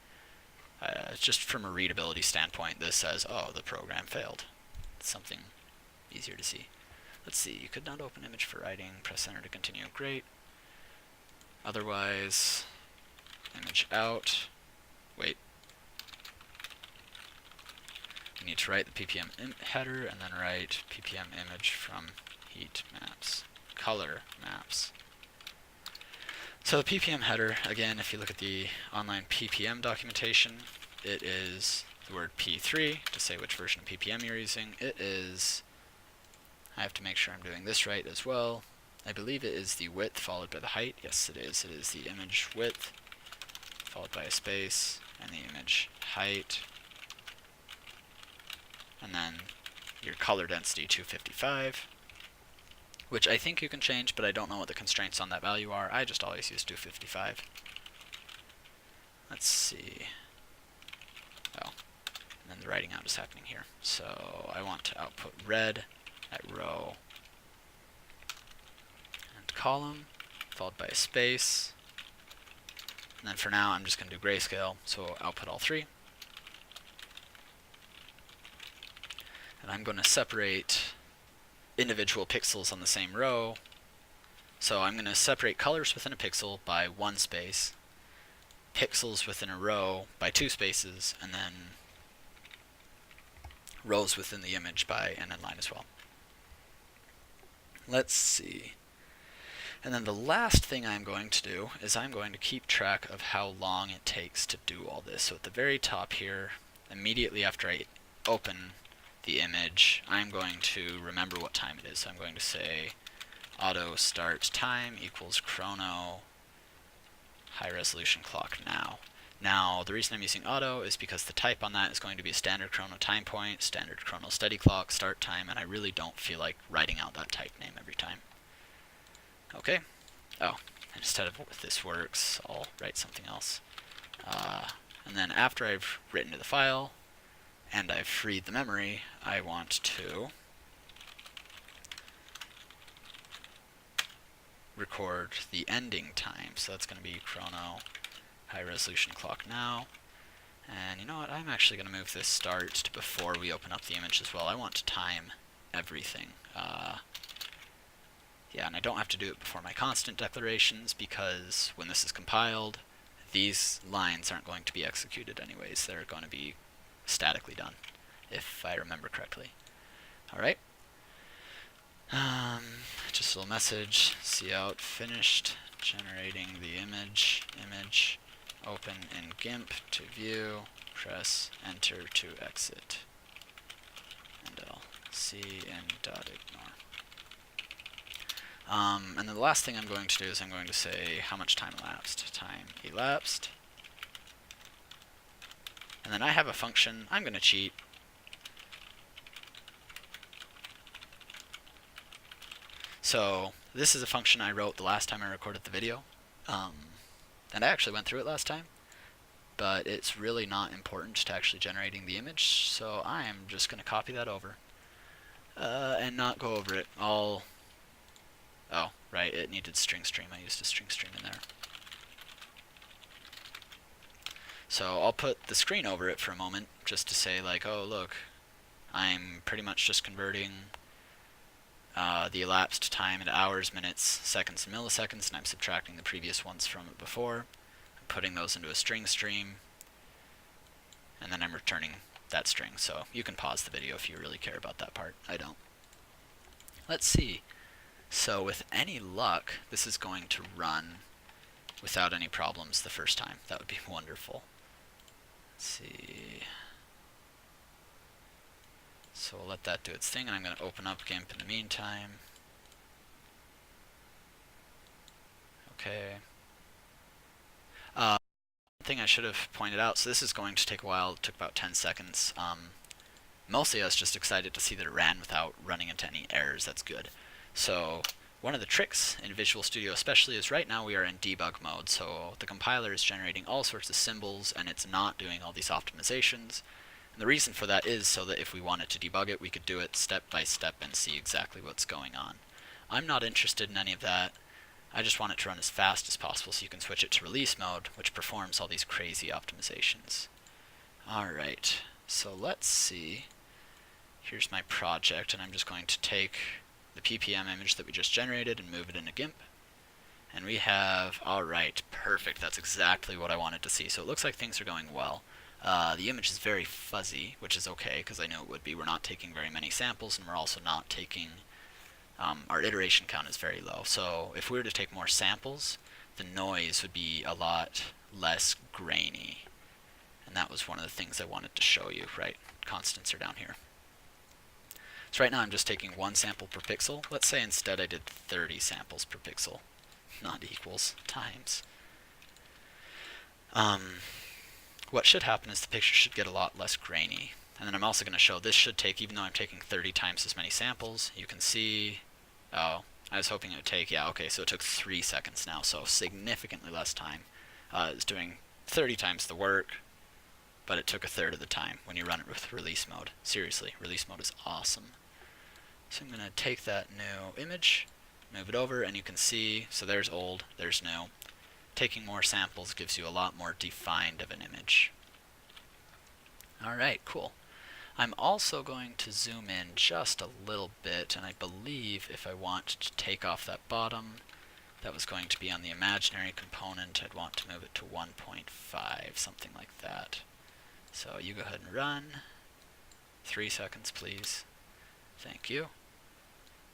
just from a readability standpoint, this says, oh, the program failed. It's something easier to see. Let's see, you could not open image for writing, press enter to continue, great. Otherwise, image out, wait. We need to write the ppm header and then write ppm image from heat maps, color maps. So the ppm header, again, if you look at the online ppm documentation, it is the word P3 to say which version of ppm you're using. It is, I have to make sure I'm doing this right as well. I believe it is the width followed by the height. Yes, it is. It is the image width followed by a space and the image height. And then your color density 255, which I think you can change, but I don't know what the constraints on that value are. I just always use 255. Let's see. Oh, and then the writing out is happening here. So I want to output red at row and column, followed by a space. And then for now, I'm just going to do grayscale, so output all 3. And I'm going to separate individual pixels on the same row. So I'm going to separate colors within a pixel by 1 space, pixels within a row by 2 spaces, and then rows within the image by an inline as well. Let's see. And then the last thing I'm going to do is I'm going to keep track of how long it takes to do all this. So at the very top here, immediately after I open the image, I'm going to remember what time it is. So I'm going to say auto start time equals chrono high resolution clock now. Now the reason I'm using auto is because the type on that is going to be a standard chrono time point, standard chrono steady clock, start time, and I really don't feel like writing out that type name every time. Okay. Oh, instead of this works, I'll write something else. And then after I've written to the file and I've freed the memory, I want to record the ending time. So that's going to be chrono high resolution clock now. And you know what? I'm actually going to move this start to before we open up the image as well. I want to time everything. Yeah, and I don't have to do it before my constant declarations because when this is compiled, these lines aren't going to be executed anyways. They're going to be statically done, if I remember correctly. Alright. Just a little message, cout finished generating the image, open in GIMP to view, press enter to exit, and I'll cin.ignore. And then the last thing I'm going to do is I'm going to say how much time elapsed. Time elapsed. And then I have a function. I'm going to cheat. So this is a function I wrote the last time I recorded the video. And I actually went through it last time. But it's really not important to actually generating the image. So I am just going to copy that over. And not go over it. Oh, right, it needed string stream. I used a string stream in there. So I'll put the screen over it for a moment, just to say like, oh look, I'm pretty much just converting the elapsed time into hours, minutes, seconds, and milliseconds, and I'm subtracting the previous ones from it before. I'm putting those into a string stream, and then I'm returning that string. So you can pause the video if you really care about that part. I don't. Let's see. So with any luck, this is going to run without any problems the first time. That would be wonderful. Let's see. So we'll let that do its thing, and I'm going to open up GIMP in the meantime. Okay. One thing I should have pointed out, so this is going to take a while. It took about 10 seconds. Mostly I was just excited to see that it ran without running into any errors. That's good. So one of the tricks in Visual Studio especially is right now we are in debug mode, so the compiler is generating all sorts of symbols and it's not doing all these optimizations. And the reason for that is so that if we wanted to debug it, we could do it step by step and see exactly what's going on. I'm not interested in any of that. I just want it to run as fast as possible so you can switch it to release mode, which performs all these crazy optimizations. Alright, so let's see. Here's my project, and I'm just going to take the ppm image that we just generated and move it into GIMP. And we have, alright, perfect, that's exactly what I wanted to see. So it looks like things are going well. The image is very fuzzy, which is okay, because I knew it would be. We're not taking very many samples, and we're also not taking, our iteration count is very low. So if we were to take more samples, the noise would be a lot less grainy. And that was one of the things I wanted to show you, right? Constants are down here. So right now I'm just taking one sample per pixel. Let's say instead I did 30 samples per pixel. Not equals, times. What should happen is the picture should get a lot less grainy. And then I'm also going to show this should take, even though I'm taking 30 times as many samples, you can see, oh, I was hoping it would take, yeah, okay, so it took 3 seconds now, so significantly less time. It's doing 30 times the work, but it took a third of the time when you run it with release mode. Seriously, release mode is awesome. So I'm going to take that new image, move it over, and you can see, so there's old, there's new. Taking more samples gives you a lot more defined of an image. Alright, cool. I'm also going to zoom in just a little bit, and I believe if I want to take off that bottom, that was going to be on the imaginary component, I'd want to move it to 1.5, something like that. So you go ahead and run. 3 seconds, please. Thank you.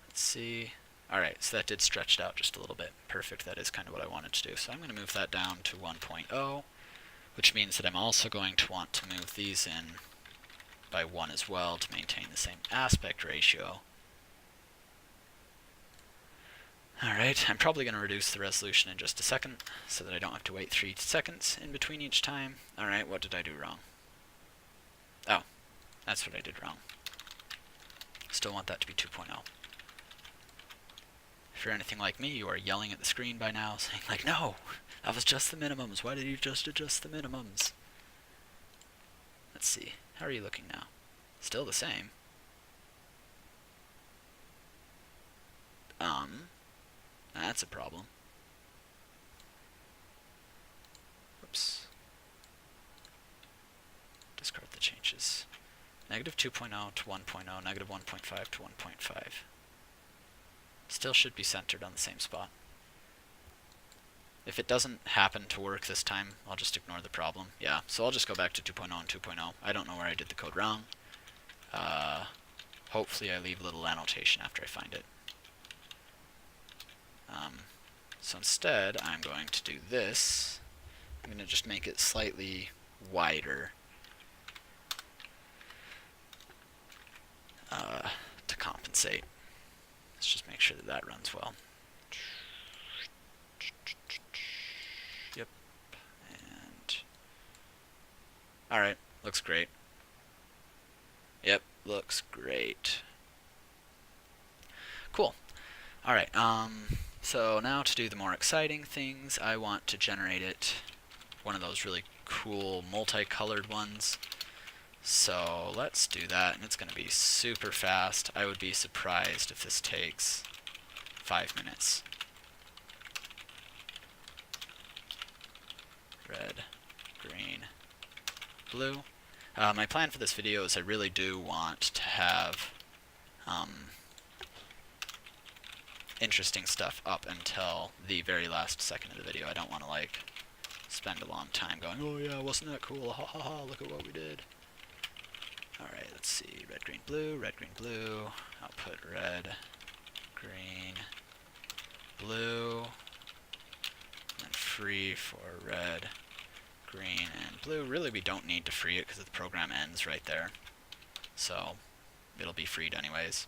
Let's see. Alright, so that did stretch it out just a little bit. Perfect, that is kind of what I wanted to do. So I'm going to move that down to 1.0, which means that I'm also going to want to move these in by 1 as well to maintain the same aspect ratio. Alright, I'm probably going to reduce the resolution in just a second so that I don't have to wait 3 seconds in between each time. Alright, what did I do wrong? Oh, that's what I did wrong. Still want that to be 2.0. If you're anything like me, you are yelling at the screen by now, saying like, no, that was just the minimums. Why did you just adjust the minimums? Let's see. How are you looking now? Still the same. That's a problem. Oops. Discard the changes. Negative 2.0 to 1.0, negative 1.5 to 1.5. Still should be centered on the same spot. If it doesn't happen to work this time, I'll just ignore the problem. Yeah, so I'll just go back to 2.0 and 2.0. I don't know where I did the code wrong. Hopefully I leave a little annotation after I find it. So instead, I'm going to do this. I'm going to just make it slightly wider to compensate. Let's just make sure that that runs well. Yep. And alright, looks great. Yep, looks great. Cool. Alright, so now to do the more exciting things, I want to generate it one of those really cool multicolored ones. So let's do that, and it's going to be super fast. I would be surprised if this takes 5 minutes. Red, green, blue. My plan for this video is I really do want to have interesting stuff up until the very last second of the video. I don't want to like spend a long time going, oh yeah, wasn't that cool, ha ha ha, look at what we did. Alright, let's see, red, green, blue, output red, green, blue, and then free for red, green, and blue. Really we don't need to free it because the program ends right there, so it'll be freed anyways.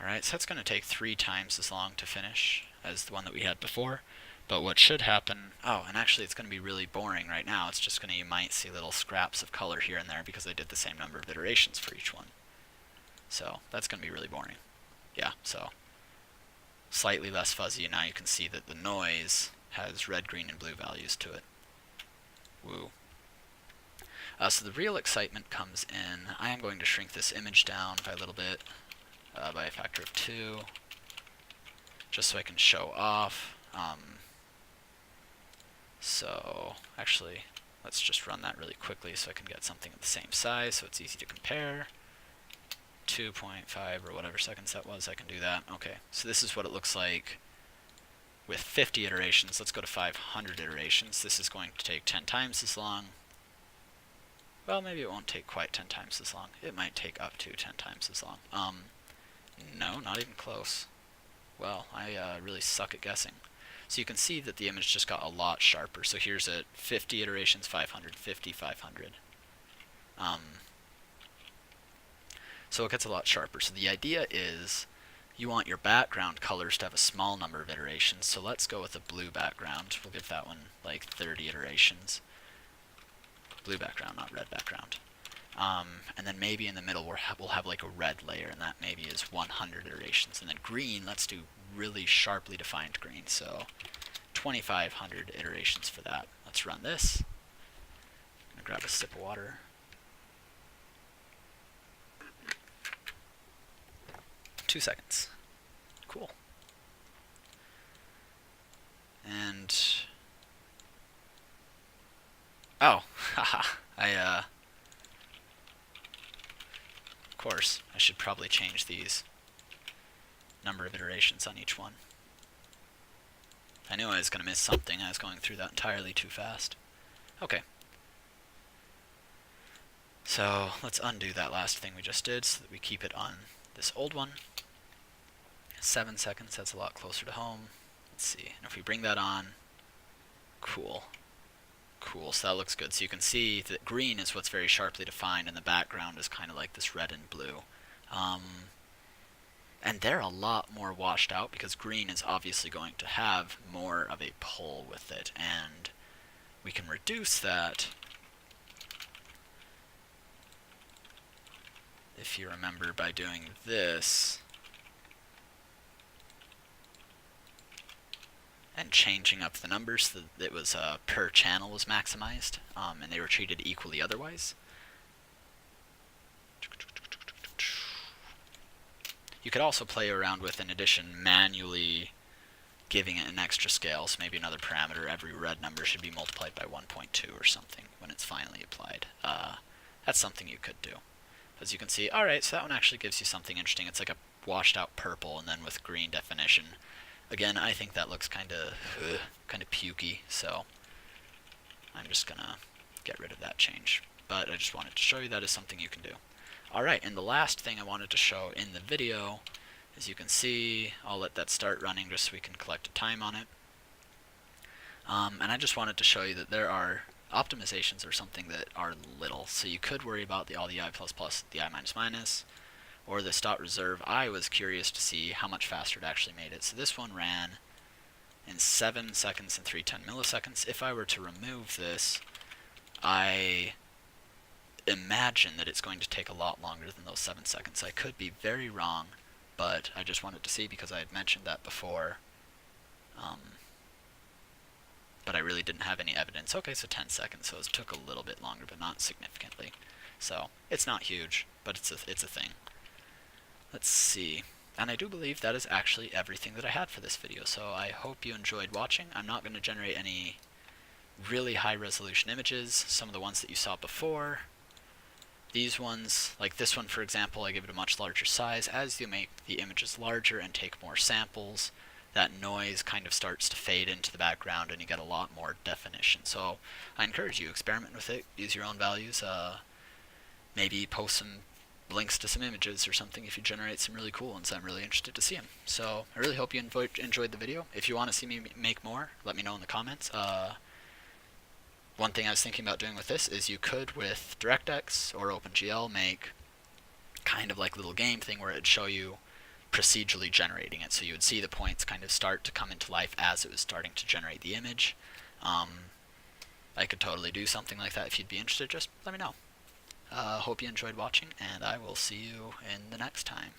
Alright, so that's going to take 3 times as long to finish as the one that we had before. But what should happen, oh, and actually it's going to be really boring right now. It's just going to, you might see little scraps of color here and there because I did the same number of iterations for each one. So that's going to be really boring. Yeah, so slightly less fuzzy, and now you can see that the noise has red, green, and blue values to it. Woo. So the real excitement comes in, I am going to shrink this image down by a little bit. By a factor of 2, just so I can show off. So actually, let's just run that really quickly so I can get something of the same size so it's easy to compare. 2.5 or whatever seconds that was, I can do that. Okay, so this is what it looks like with 50 iterations. Let's go to 500 iterations. This is going to take 10 times as long. Well, maybe it won't take quite 10 times as long. It might take up to 10 times as long. No, not even close. Well, I really suck at guessing. So you can see that the image just got a lot sharper. So here's at 50 iterations, 500, 50, 500. So it gets a lot sharper. So the idea is you want your background colors to have a small number of iterations. So let's go with a blue background. We'll give that one like 30 iterations. Blue background, not red background. And then maybe in the middle we'll have like a red layer, and that maybe is 100 iterations. And then green, let's do really sharply defined green, so 2,500 iterations for that. Let's run this. I'm gonna grab a sip of water. Two seconds. Cool. And oh, haha, of course, I should probably change these number of iterations on each one. I knew I was going to miss something. I was going through that entirely too fast. Okay. So let's undo that last thing we just did so that we keep it on this old one. 7 seconds, that's a lot closer to home. Let's see. And if we bring that on, cool. Cool, so that looks good. So you can see that green is what's very sharply defined, and the background is kind of like this red and blue. And they're a lot more washed out because green is obviously going to have more of a pull with it, and we can reduce that if you remember by doing this. and changing up the numbers so that it was per channel was maximized, and they were treated equally otherwise. You could also play around with, in addition, manually giving it an extra scale, so maybe another parameter, every red number should be multiplied by 1.2 or something when it's finally applied. That's something you could do. As you can see, alright, so that one actually gives you something interesting. It's like a washed out purple and then with green definition. Again, I think that looks kind of pukey, so I'm just gonna get rid of that change. But I just wanted to show you that is something you can do. Alright, and the last thing I wanted to show in the video, as you can see, I'll let that start running just so we can collect a time on it. And I just wanted to show you that there are optimizations or something that are little. So you could worry about all the I++, the I-, or this dot reserve. I was curious to see how much faster it actually made it. So this one ran in 7 seconds and 3/10 milliseconds. If I were to remove this, I imagine that it's going to take a lot longer than those 7 seconds. I could be very wrong, but I just wanted to see because I had mentioned that before. But I really didn't have any evidence. Okay, so 10 seconds, so it took a little bit longer, but not significantly. So it's not huge, but it's a thing. Let's see. And I do believe that is actually everything that I had for this video, so I hope you enjoyed watching. I'm not going to generate any really high resolution images. Some of the ones that you saw before. These ones, like this one for example, I give it a much larger size. As you make the images larger and take more samples, that noise kind of starts to fade into the background and you get a lot more definition. So I encourage you, experiment with it, use your own values, maybe post some links to some images or something if you generate some really cool ones. I'm really interested to see them. So I really hope you enjoyed the video. If you want to see me make more, let me know in the comments. One thing I was thinking about doing with this is you could, with DirectX or OpenGL, make kind of like a little game thing where it'd show you procedurally generating it. So you would see the points kind of start to come into life as it was starting to generate the image. I could totally do something like that. If you'd be interested, just let me know. Hope you enjoyed watching, and I will see you in the next time.